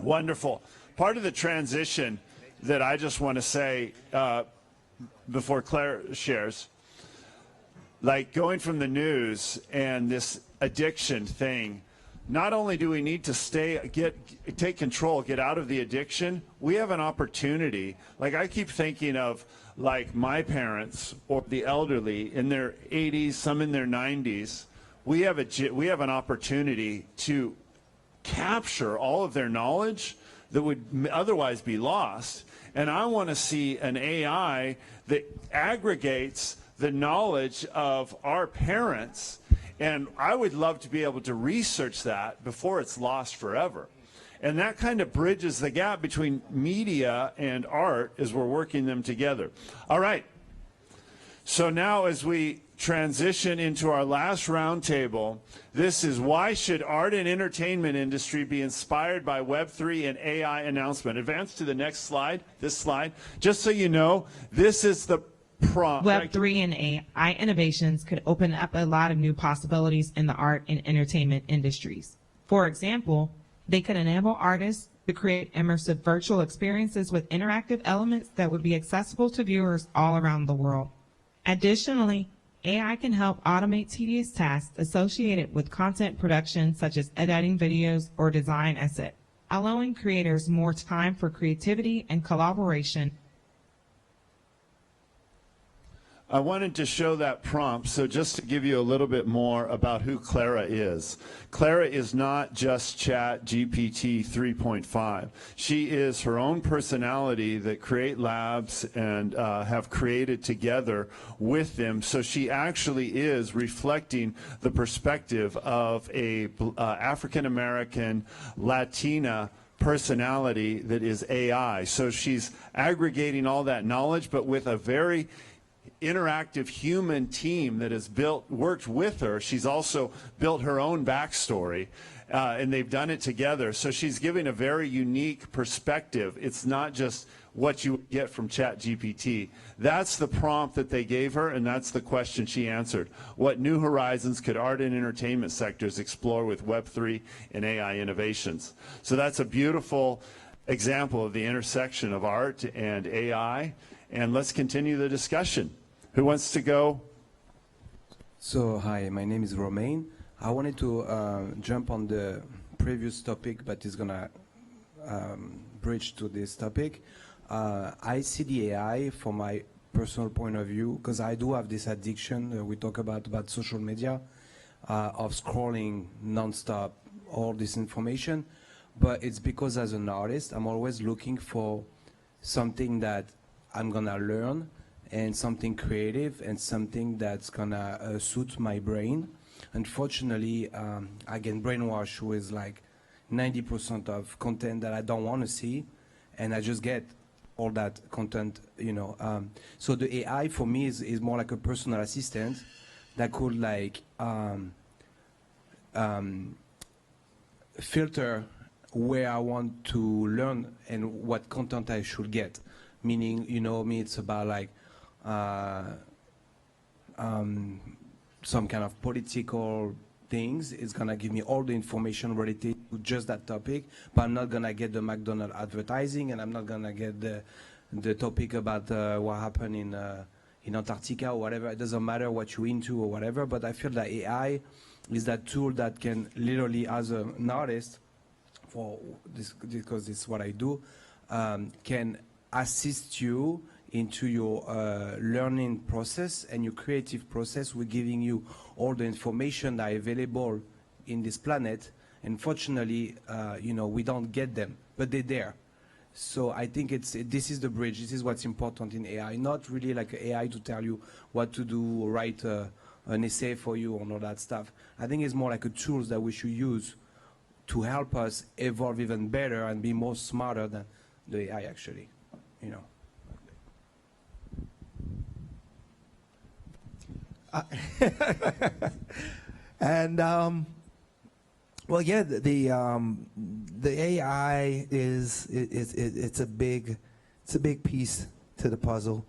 Wonderful. Part of the transition that I just want to say before Claire shares, like going from the news and this addiction thing, not only do we need to take control, get out of the addiction, we have an opportunity. Like I keep thinking of like my parents or the elderly in their 80s, some in their 90s. We have an opportunity to capture all of their knowledge that would otherwise be lost. And I want to see an AI that aggregates the knowledge of our parents, and I would love to be able to research that before it's lost forever. And that kind of bridges the gap between media and art as we're working them together. All right. So now as we transition into our last roundtable, this is why should art and entertainment industry be inspired by Web3 and AI announcement? Advance to the next slide, this slide. Just so you know, this is the prompt. Web3 and AI innovations could open up a lot of new possibilities in the art and entertainment industries. For example, they could enable artists to create immersive virtual experiences with interactive elements that would be accessible to viewers all around the world. Additionally, AI can help automate tedious tasks associated with content production, such as editing videos or design assets, allowing creators more time for creativity and collaboration. I wanted to show that prompt, so just to give you a little bit more about who Clara is. Clara is not just ChatGPT 3.5. She is her own personality that Create Labs and have created together with them. So she actually is reflecting the perspective of a African-American Latina personality that is AI. So she's aggregating all that knowledge, but with a very interactive human team that has worked with her. She's also built her own backstory, and they've done it together. So she's giving a very unique perspective. It's not just what you get from ChatGPT. That's the prompt that they gave her, and that's the question she answered. What new horizons could art and entertainment sectors explore with Web3 and AI innovations? So that's a beautiful example of the intersection of art and AI. And let's continue the discussion. Who wants to go? So, hi, my name is Romain. I wanted to jump on the previous topic, but it's gonna bridge to this topic. I see the AI from my personal point of view, because I do have this addiction we talk about social media, of scrolling nonstop, all this information. But it's because as an artist, I'm always looking for something that I'm gonna learn, and something creative, and something that's gonna suit my brain. Unfortunately, I get brainwashed with like 90% of content that I don't want to see, and I just get all that content, you know. So the AI for me is more like a personal assistant that could like filter where I want to learn and what content I should get. Meaning, you know, me, it's about like some kind of political things. It's gonna give me all the information related to just that topic, but I'm not gonna get the McDonald's advertising, and I'm not gonna get the topic about what happened in Antarctica or whatever. It doesn't matter what you're into or whatever, but I feel that AI is that tool that can literally, as an artist, for this, because it's what I do, can assist you into your learning process and your creative process. We're giving you all the information that are available in this planet. Unfortunately, you know, we don't get them, but they're there. So I think this is the bridge. This is what's important in AI. Not really like AI to tell you what to do or write an essay for you and all that stuff. I think it's more like a tools that we should use to help us evolve even better and be more smarter than the AI actually, you know. And well, yeah, the AI it's a big piece to the puzzle,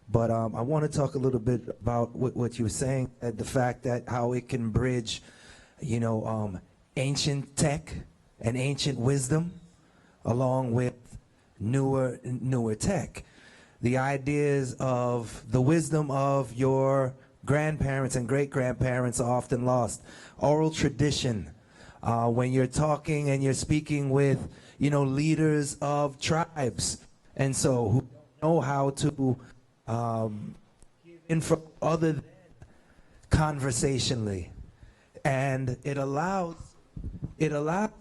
but I want to talk a little bit about what you were saying, the fact that how it can bridge, you know, ancient tech and ancient wisdom along with newer tech. The ideas of the wisdom of your grandparents and great-grandparents are often lost. Oral tradition, when you're talking and you're speaking with, leaders of tribes, and so who know how to give info other than conversationally, and it allows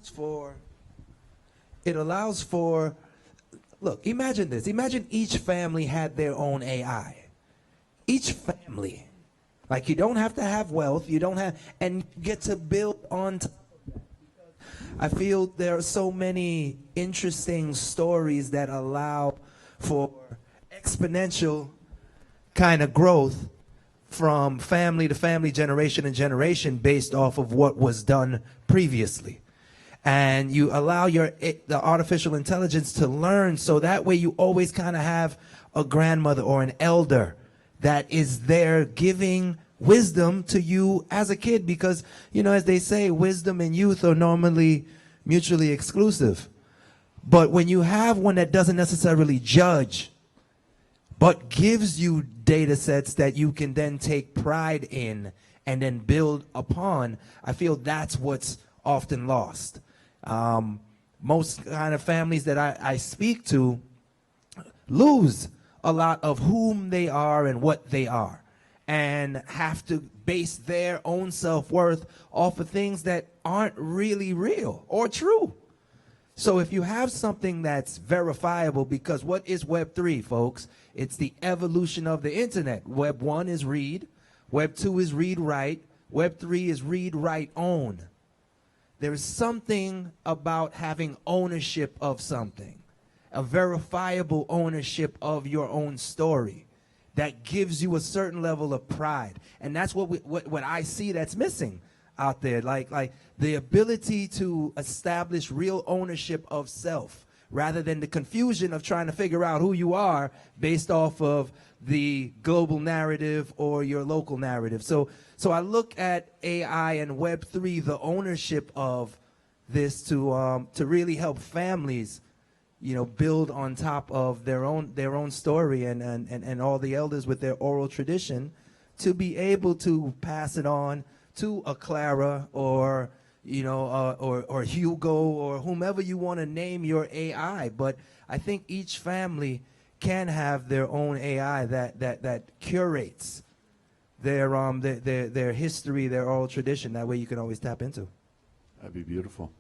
for. Look, imagine this. Imagine each family had their own AI. Each family. Like, you don't have to have wealth, and you get to build on top of that. I feel there are so many interesting stories that allow for exponential kind of growth from family to family, generation to generation, based off of what was done previously. And you allow the artificial intelligence to learn, so that way you always kind of have a grandmother or an elder that is there giving wisdom to you as a kid, because, as they say, wisdom and youth are normally mutually exclusive. But when you have one that doesn't necessarily judge, but gives you data sets that you can then take pride in and then build upon, I feel that's what's often lost. Most kind of families that I speak to lose a lot of whom they are and what they are, and have to base their own self-worth off of things that aren't really real or true. So if you have something that's verifiable, because what is Web3, folks? It's the evolution of the internet. Web 1 is read, Web 2 is read-write, Web 3 is read-write-own. There's something about having ownership of something, a verifiable ownership of your own story, that gives you a certain level of pride. And that's what I see that's missing out there, like the ability to establish real ownership of self, rather than the confusion of trying to figure out who you are based off of the global narrative or your local narrative. So I look at AI and Web3, the ownership of this, to really help families, build on top of their own story, and all the elders with their oral tradition, to be able to pass it on to a Clara or or Hugo or whomever you want to name your AI. But I think each family can have their own AI that curates their history, their oral tradition. That way you can always tap into. That'd be beautiful.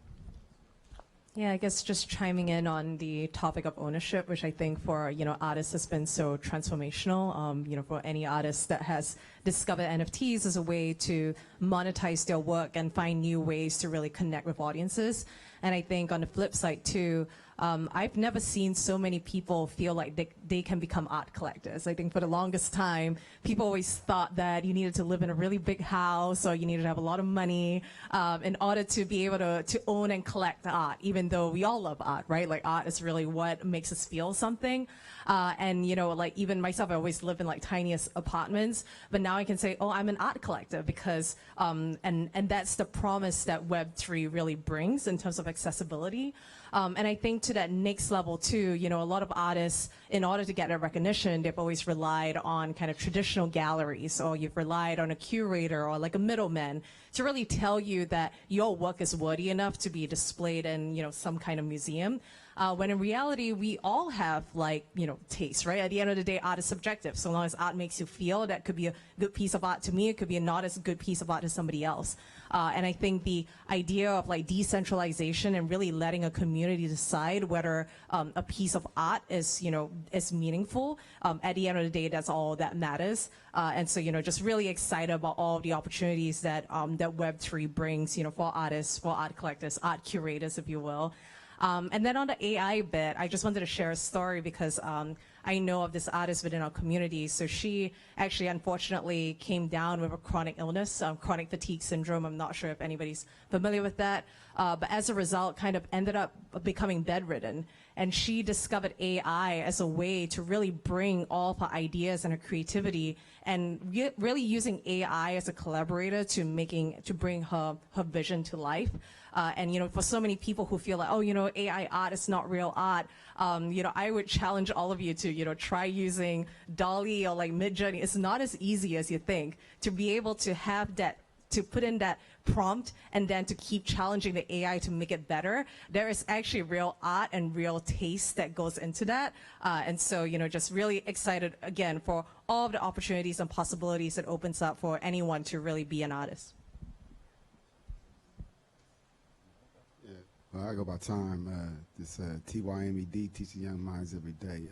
Yeah, I guess just chiming in on the topic of ownership, which I think for artists has been so transformational. For any artist that has discovered NFTs as a way to monetize their work and find new ways to really connect with audiences. And I think on the flip side too, I've never seen so many people feel like they can become art collectors. I think for the longest time, people always thought that you needed to live in a really big house or you needed to have a lot of money in order to be able to own and collect art, even though we all love art, right? Like, art is really what makes us feel something. And like even myself, I always lived in like tiniest apartments, but now I can say, oh, I'm an art collector, because and that's the promise that Web3 really brings in terms of accessibility. And I think to that next level too, a lot of artists, in order to get that recognition, they've always relied on kind of traditional galleries, or you've relied on a curator or like a middleman to really tell you that your work is worthy enough to be displayed in, some kind of museum. When in reality, we all have taste, right? At the end of the day, art is subjective. So long as art makes you feel, that could be a good piece of art to me, it could be a not as good piece of art to somebody else. And I think the idea of like decentralization and really letting a community decide whether a piece of art is, is meaningful, at the end of the day, that's all that matters. And so, just really excited about all of the opportunities that that Web3 brings, for artists, for art collectors, art curators, if you will. And then on the AI bit, I just wanted to share a story because I know of this artist within our community. So she actually, unfortunately, came down with a chronic illness, chronic fatigue syndrome. I'm not sure if anybody's familiar with that. But as a result, kind of ended up becoming bedridden. And she discovered AI as a way to really bring all of her ideas and her creativity, and really using AI as a collaborator to bring her vision to life. And, for so many people who feel like, oh, AI art is not real art, I would challenge all of you to, try using DALL-E or like Midjourney. It's not as easy as you think to be able to have that, to put in that prompt and then to keep challenging the AI to make it better. There is actually real art and real taste that goes into that. And so, just really excited again for all of the opportunities and possibilities it opens up for anyone to really be an artist. Yeah. Well, I go by time. This TYMED, teaching young minds every day.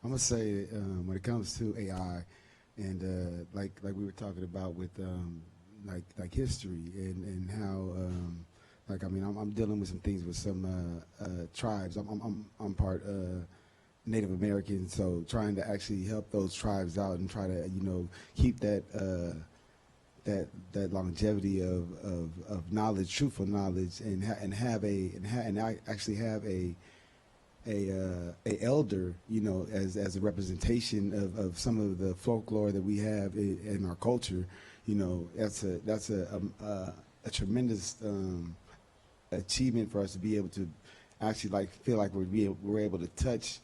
I'm gonna say when it comes to AI, and like we were talking about with like history and how like I'm dealing with some things with some tribes. I'm part Native American, so trying to actually help those tribes out and try to keep that that longevity of knowledge, truthful knowledge, and actually have a elder, as a representation of some of the folklore that we have in our culture. That's a tremendous achievement for us to be able to actually feel like we're able to touch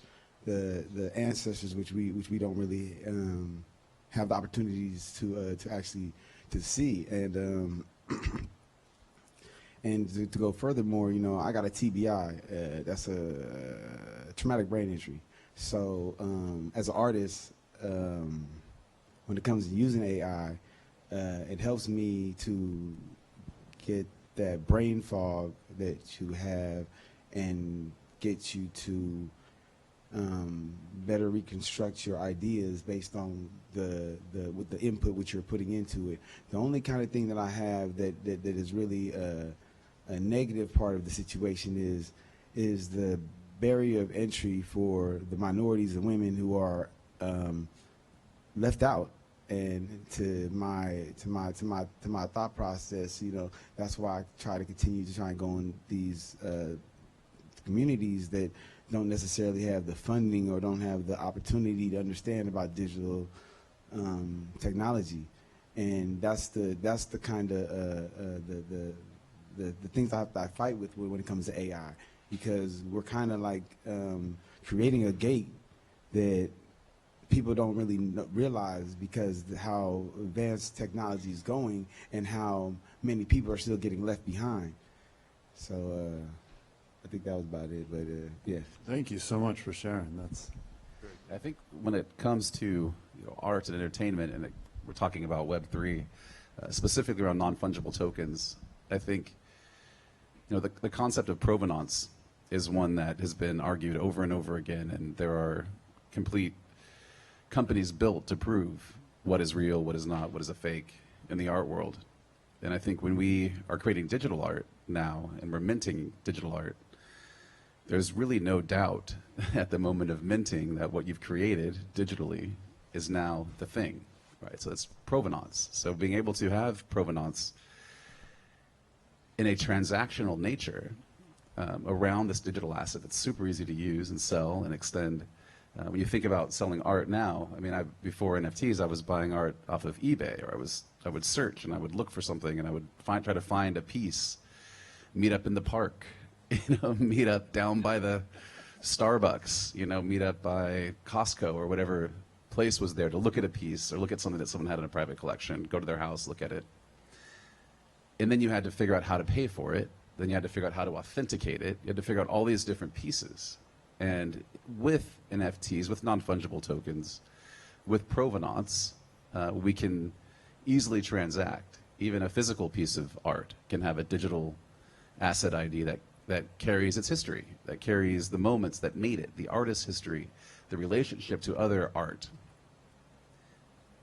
the ancestors, which we don't really have the opportunities to actually to see. And and to go furthermore, I got a TBI. That's a traumatic brain injury. So as an artist, when it comes to using AI, it helps me to get that brain fog that you have and get you to better reconstruct your ideas based on with the input which you're putting into it. The only kind of thing that I have that is really a negative part of the situation is the barrier of entry for the minorities and women who are left out. And to my thought process, that's why I try to continue to try and go in these communities that don't necessarily have the funding or don't have the opportunity to understand about digital technology. And that's the kind of the things I fight with when it comes to AI, because we're kind of like creating a gate that people don't really realize, because how advanced technology is going and how many people are still getting left behind. So I think that was about it, but yeah. Thank you so much for sharing. That's I think when it comes to art and entertainment, and we're talking about Web3, specifically around non-fungible tokens, I think the concept of provenance is one that has been argued over and over again, and there are complete companies built to prove what is real, what is not, what is a fake in the art world. And I think when we are creating digital art now and we're minting digital art, there's really no doubt at the moment of minting that what you've created digitally is now the thing, right? So it's provenance. So being able to have provenance in a transactional nature around this digital asset that's super easy to use and sell and extend. When you think about selling art now, before NFTs, I was buying art off of eBay, or I would search and I would look for something and I would try to find a piece, meet up in the park, meet up down by the Starbucks, meet up by Costco or whatever place was there to look at a piece or look at something that someone had in a private collection, go to their house, look at it. And then you had to figure out how to pay for it. Then you had to figure out how to authenticate it. You had to figure out all these different pieces. And with NFTs, with non-fungible tokens, with provenance, we can easily transact. Even a physical piece of art can have a digital asset ID that carries its history, that carries the moments that made it, the artist's history, the relationship to other art.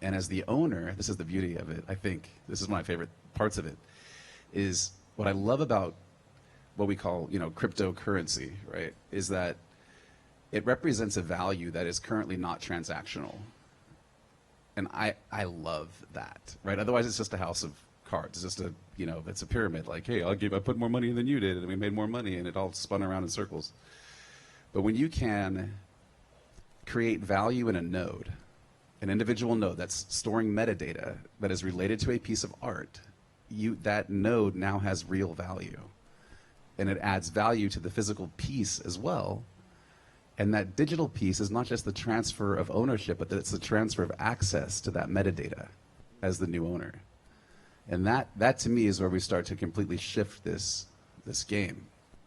And as the owner, this is the beauty of it, I think, this is one of my favorite parts of it, is what I love about what we call, cryptocurrency, right, is that it represents a value that is currently not transactional. And I love that, right? Otherwise, it's just a house of cards. It's just it's a pyramid. Like, hey, I put more money in than you did, and we made more money, and it all spun around in circles. But when you can create value in a node, an individual node that's storing metadata that is related to a piece of art, that node now has real value. and it adds value to the physical piece as well. And that digital piece is not just the transfer of ownership, but that it's the transfer of access to that metadata as the new owner. And that to me is where we start to completely shift this game.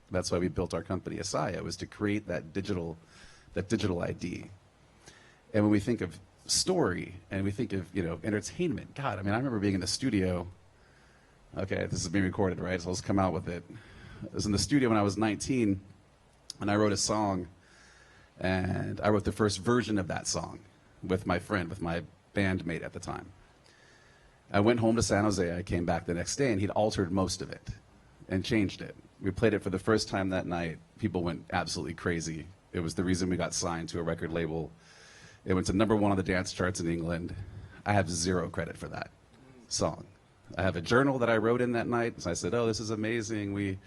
That's why we built our company, Asaya, was to create that digital ID. And when we think of story and we think of, entertainment, God, I mean, I remember being in the studio. Okay, this is being recorded, right? So let's come out with it. I was in the studio when I was 19, and I wrote a song, and I wrote the first version of that song with my friend, with my bandmate at the time. I went home to San Jose. I came back the next day, and he'd altered most of it and changed it. We played it for the first time that night. People went absolutely crazy. It was the reason we got signed to a record label. It went to #1 on the dance charts in England. I have 0 credit for that song. I have a journal that I wrote in that night. So I said, oh, this is amazing. We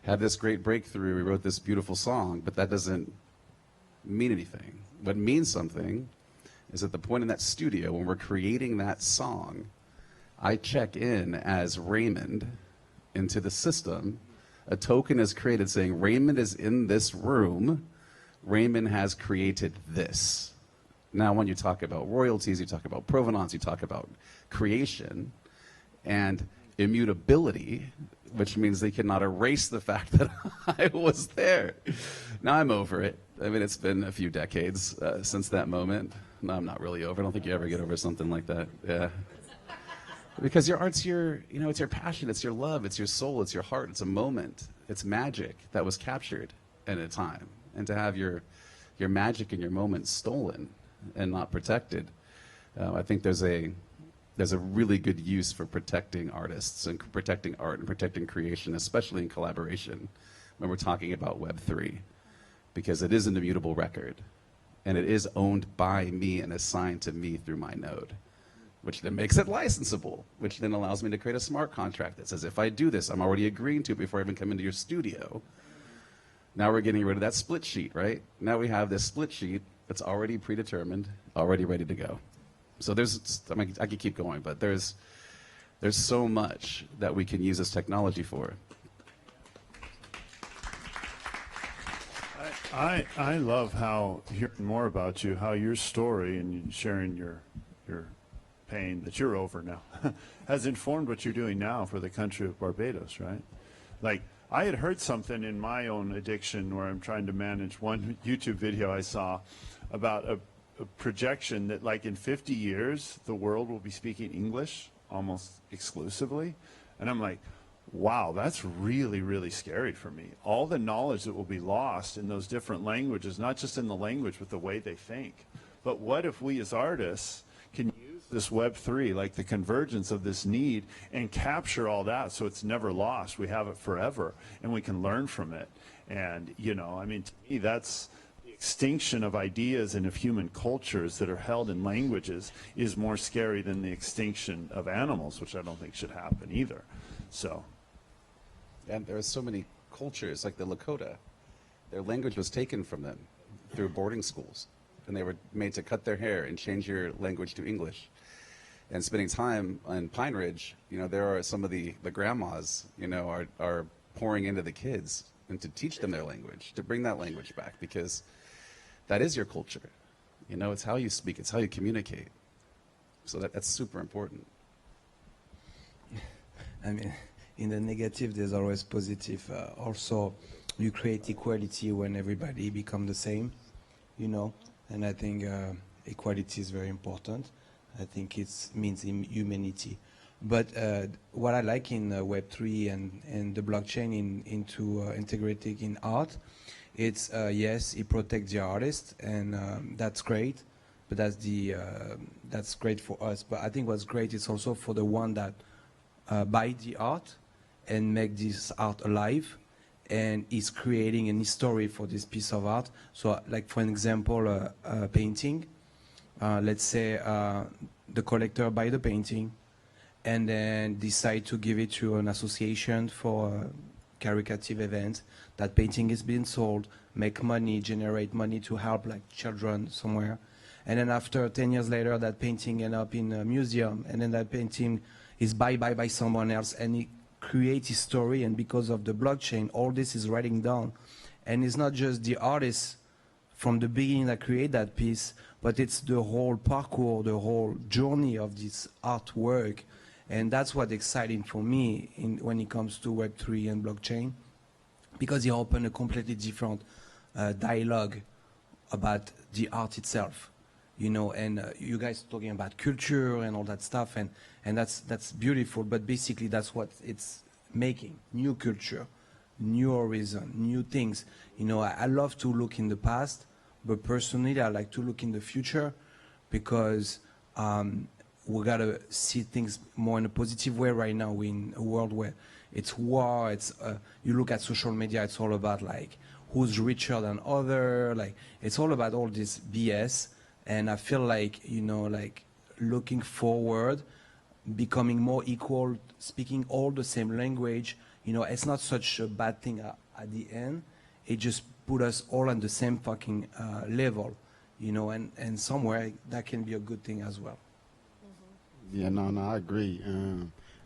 had this great breakthrough. We wrote this beautiful song, but that doesn't mean anything. What means something is at the point in that studio when we're creating that song, I check in as Raymond into the system. A token is created saying Raymond is in this room. Raymond has created this. Now, when you talk about royalties, you talk about provenance, you talk about creation and immutability, which means they cannot erase the fact that I was there. Now I'm over it. I mean, it's been a few decades since that moment. No, I'm not really over. I don't think you ever get over something like that. Yeah. Because your art's it's your passion, it's your love, it's your soul, it's your heart, it's a moment, it's magic that was captured at a time. And to have your magic and your moment stolen and not protected, I think there's a really good use for protecting artists and protecting art and protecting creation, especially in collaboration when we're talking about Web3, because it is an immutable record and it is owned by me and assigned to me through my node, which then makes it licensable, which then allows me to create a smart contract that says, if I do this, I'm already agreeing to it before I even come into your studio. Now we're getting rid of that split sheet, right? Now we have this split sheet that's already predetermined, already ready to go. So I could keep going, but there's so much that we can use this technology for. I love how hearing more about you, how your story and sharing your pain that you're over now has informed what you're doing now for the country of Barbados, right? Like, I had heard something in my own addiction where I'm trying to manage one YouTube video I saw about a projection that like in 50 years, the world will be speaking English almost exclusively. And I'm like, wow, that's really, really scary for me. All the knowledge that will be lost in those different languages, not just in the language, but the way they think. But what if we as artists can use this Web3, like the convergence of this need, and capture all that so it's never lost. We have it forever, and we can learn from it. And, I mean, to me, that's the extinction of ideas and of human cultures that are held in languages is more scary than the extinction of animals, which I don't think should happen either. So. And there are so many cultures, like the Lakota. Their language was taken from them through boarding schools. And they were made to cut their hair and change your language to English. And spending time in Pine Ridge, there are some of the grandmas, are pouring into the kids and to teach them their language, to bring that language back, because that is your culture. It's how you speak, it's how you communicate. So that's super important. I mean, in the negative, there's always positive. Also, you create equality when everybody become the same, and I think equality is very important. I think it means humanity. But what I like in Web3 and the blockchain into integrating in art, it's yes, it protects the artist, and that's great. But that's great for us. But I think what's great is also for the one that buy the art and make this art alive, and is creating a story for this piece of art. So, like for an example, a painting. Let's say the collector buy the painting, and then decide to give it to an association for a caritative event. That painting is being sold, make money, generate money to help like children somewhere. And then after 10 years later, that painting end up in a museum, and then that painting is buy by someone else, and it create his story, and because of the blockchain, all this is writing down. And it's not just the artist from the beginning that create that piece, but it's the whole parkour, the whole journey of this artwork. And that's what's exciting for me when it comes to Web3 and blockchain, because it opens a completely different dialogue about the art itself, you know. And you guys talking about culture and all that stuff, and that's beautiful. But basically, that's what it's making: new culture, new horizon, new things. You know, I love to look in the past, but personally, I like to look in the future, because we gotta see things more in a positive way. Right now, we're in a world where it's war. It's you look at social media; it's all about like who's richer than other. Like it's all about all this BS. And I feel like, you know, like looking forward, becoming more equal, speaking all the same language. You know, it's not such a bad thing at the end. It just put us all on the same fucking level, you know, and somewhere that can be a good thing as well. Yeah, no, I agree.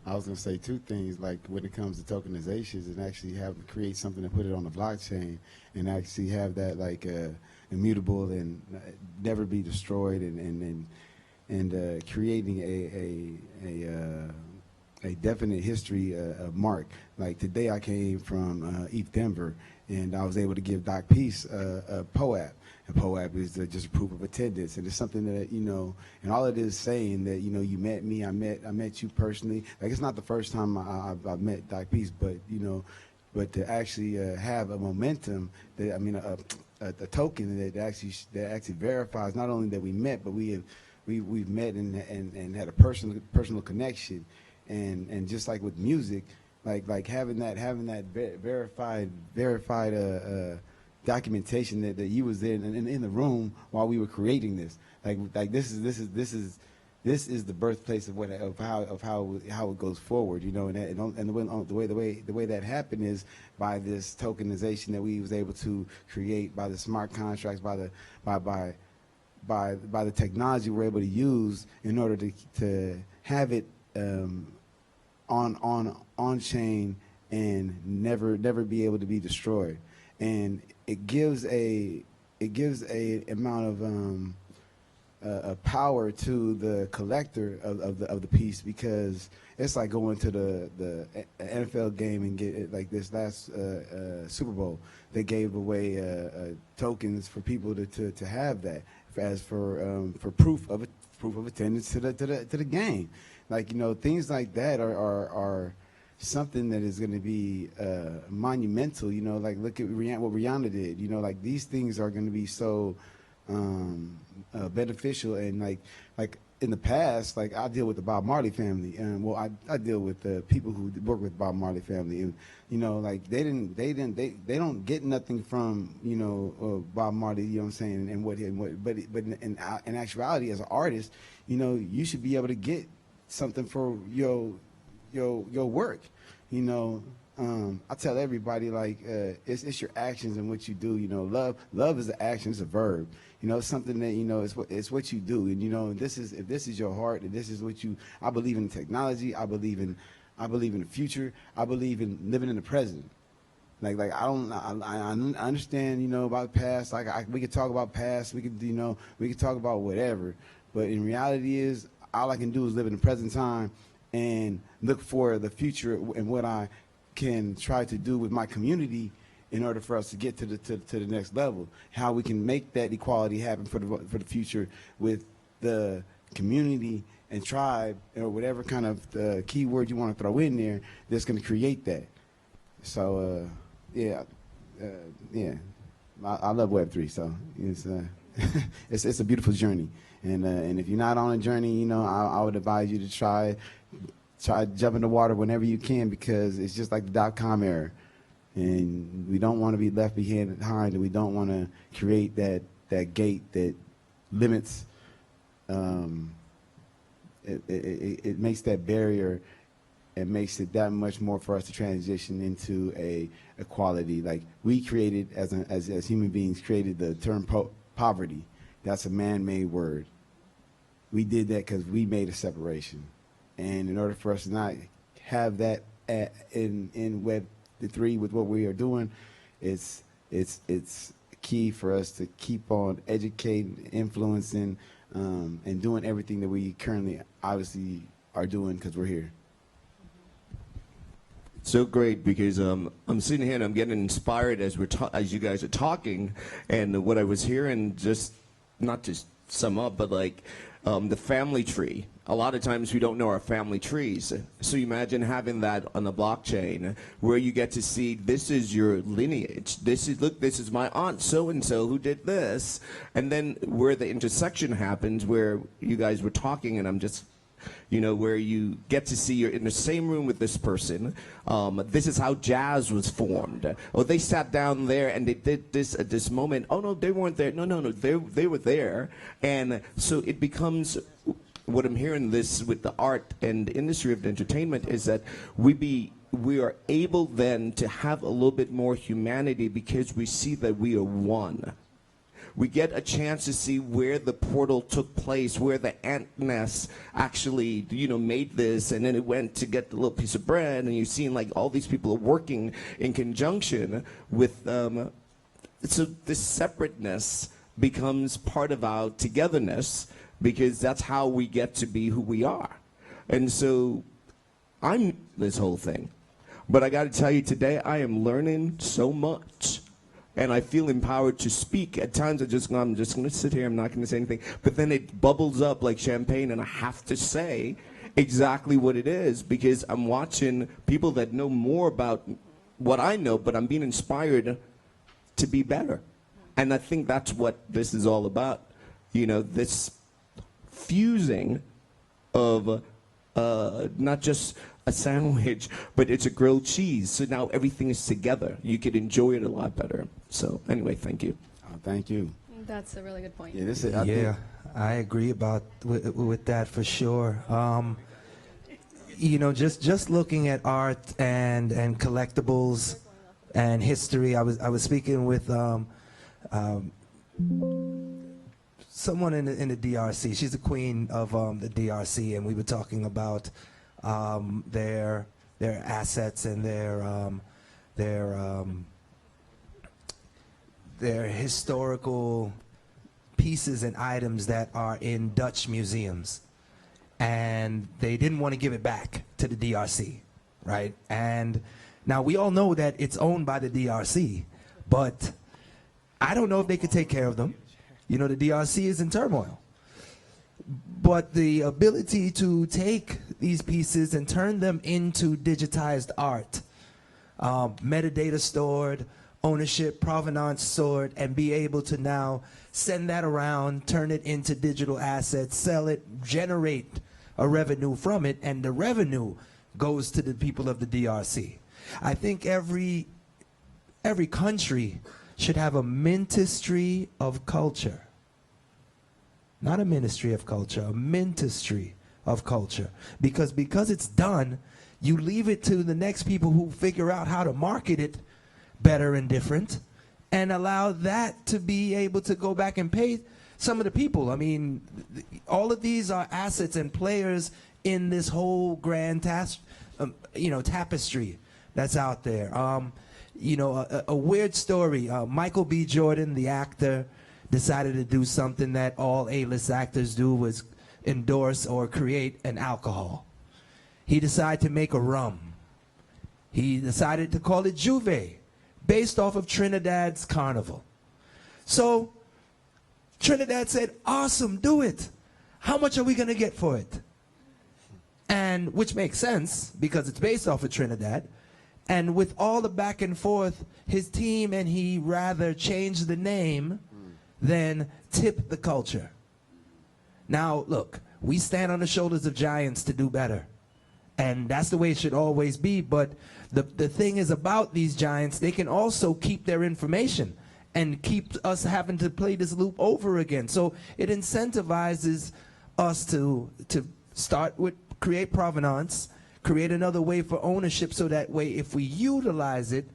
I was going to say two things, like when it comes to tokenizations and actually have to create something and put it on the blockchain and actually have that like immutable and never be destroyed, and creating a definite history of mark. Like today I came from East Denver, and I was able to give Doc Peace a POAP. And POAP is just a proof of attendance, and it's something that, you know, and all it is saying that, you know, you met me, I met you personally. Like it's not the first time I've met Doc Peace, but you know, but to actually have a momentum that, I mean, a token that actually verifies not only that we met, but we've met and had a personal connection, and just like with music, like having that verified documentation that you was there in the room while we were creating this. Like this is the birthplace of how it goes forward, you know. And the way that happened is by this tokenization that we was able to create, by the smart contracts, by the technology we're able to use in order to have it on chain and never be able to be destroyed. And it gives a amount of power to the collector of the piece, because it's like going to the NFL game and get it. Like this last Super Bowl, they gave away tokens for people to have that as for proof of attendance to the game. Like, you know, things like that are something that is going to be monumental. You know, like look at what Rihanna did. You know, like these things are going to be so beneficial. And like in the past, like I deal with the Bob Marley family, and well, I deal with the people who work with Bob Marley family, and you know, like they don't get nothing from, you know, Bob Marley. You know what I'm saying? But in actuality, as an artist, you know, you should be able to get something for your work. You know, I tell everybody, like, it's your actions and what you do. You know, love is an action, it's a verb. You know, it's something that, you know, it's what you do. And you know, if this is your heart, and this is what you. I believe in technology. I believe in the future. I believe in living in the present. Like I understand, you know, about the past. Like we could talk about past. We could talk about whatever. But in reality, is all I can do is live in the present time and look for the future and what I can try to do with my community in order for us to get to the next level. How we can make that equality happen for the future with the community and tribe, or whatever kind of keyword you want to throw in there that's going to create that. So yeah, I love Web3. So it's a beautiful journey. And if you're not on a journey, you know, I would advise you to try jump in the water whenever you can, because it's just like the .com era, and we don't want to be left behind, and we don't want to create that gate that limits. It makes that barrier, and makes it that much more for us to transition into a equality. Like we created as human beings, created the term poverty. That's a man-made word. We did that because we made a separation. And in order for us to not have that in Web3 with what we are doing, it's key for us to keep on educating, influencing, and doing everything that we currently obviously are doing because we're here. So great, because I'm sitting here and I'm getting inspired as as you guys are talking, and what I was hearing, just not to sum up, but like the family tree. A lot of times we don't know our family trees. So you imagine having that on the blockchain where you get to see this is your lineage. This is my aunt so-and-so who did this. And then where the intersection happens, where you guys were talking and I'm just, where you get to see you're in the same room with this person. This is how jazz was formed. Oh, they sat down there and they did this at this moment. Oh, no, they weren't there. No, they were there. And so it becomes, what I'm hearing this with the art and industry of entertainment is that we are able then to have a little bit more humanity because we see that we are one. We get a chance to see where the portal took place, where the ant nest actually, made this, and then it went to get the little piece of bread, and you've seen like all these people are working in conjunction with, so this separateness becomes part of our togetherness because that's how we get to be who we are. And so I'm this whole thing. But I got to tell you today, I am learning so much. And I feel empowered to speak. At times I'm just going to sit here, I'm not going to say anything. But then it bubbles up like champagne and I have to say exactly what it is because I'm watching people that know more about what I know, but I'm being inspired to be better. And I think that's what this is all about. This fusing of not just a sandwich, but it's a grilled cheese. So now everything is together. You could enjoy it a lot better. So anyway, thank you. Oh, thank you. That's a really good point. Yeah, I agree with that for sure. Just looking at art and collectibles and history. I was speaking with someone in the DRC. She's the queen of the DRC, and we were talking about their assets and their historical pieces and items that are in Dutch museums, and they didn't want to give it back to the DRC, right? And now we all know that it's owned by the DRC, but I don't know if they could take care of them. The DRC is in turmoil. But the ability to take these pieces and turn them into digitized art, metadata stored, ownership, provenance stored, and be able to now send that around, turn it into digital assets, sell it, generate a revenue from it, and the revenue goes to the people of the DRC. I think every country should have a ministry of culture. Not a ministry of culture, a ministry of culture. Because it's done, you leave it to the next people who figure out how to market it better and different, and allow that to be able to go back and pay some of the people. I mean, all of these are assets and players in this whole grand tapestry that's out there. A weird story. Michael B. Jordan, the actor, decided to do something that all A-list actors do, was endorse or create an alcohol. He decided to make a rum. He decided to call it Juve, based off of Trinidad's carnival. So Trinidad said, awesome, do it. How much are we going to get for it? And which makes sense because it's based off of Trinidad. And with all the back and forth, his team and he rather changed the name than tip the culture. Now, look, we stand on the shoulders of giants to do better. And that's the way it should always be. But the thing is about these giants, they can also keep their information and keep us having to play this loop over again. So it incentivizes us to start with create provenance, create another way for ownership, so that way if we utilize it,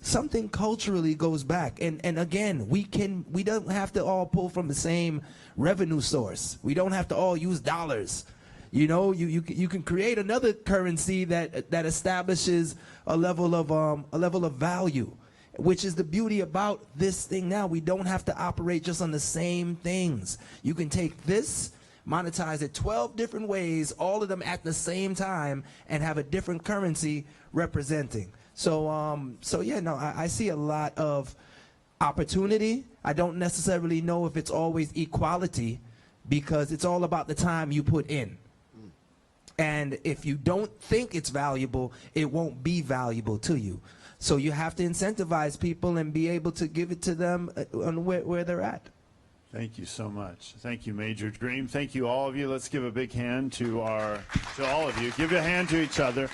something culturally goes back. And again, we don't have to all pull from the same revenue source. We don't have to all use dollars. You know, you can create another currency that establishes a level of value, which is the beauty about this thing now. We don't have to operate just on the same things. You can take this, monetize it 12 different ways, all of them at the same time, and have a different currency representing. So yeah, no, I see a lot of opportunity. I don't necessarily know if it's always equality, because it's all about the time you put in. And if you don't think it's valuable, it won't be valuable to you. So you have to incentivize people and be able to give it to them on where they're at. Thank you so much. Thank you, Major Dream. Thank you, all of you. Let's give a big hand to all of you. Give a hand to each other.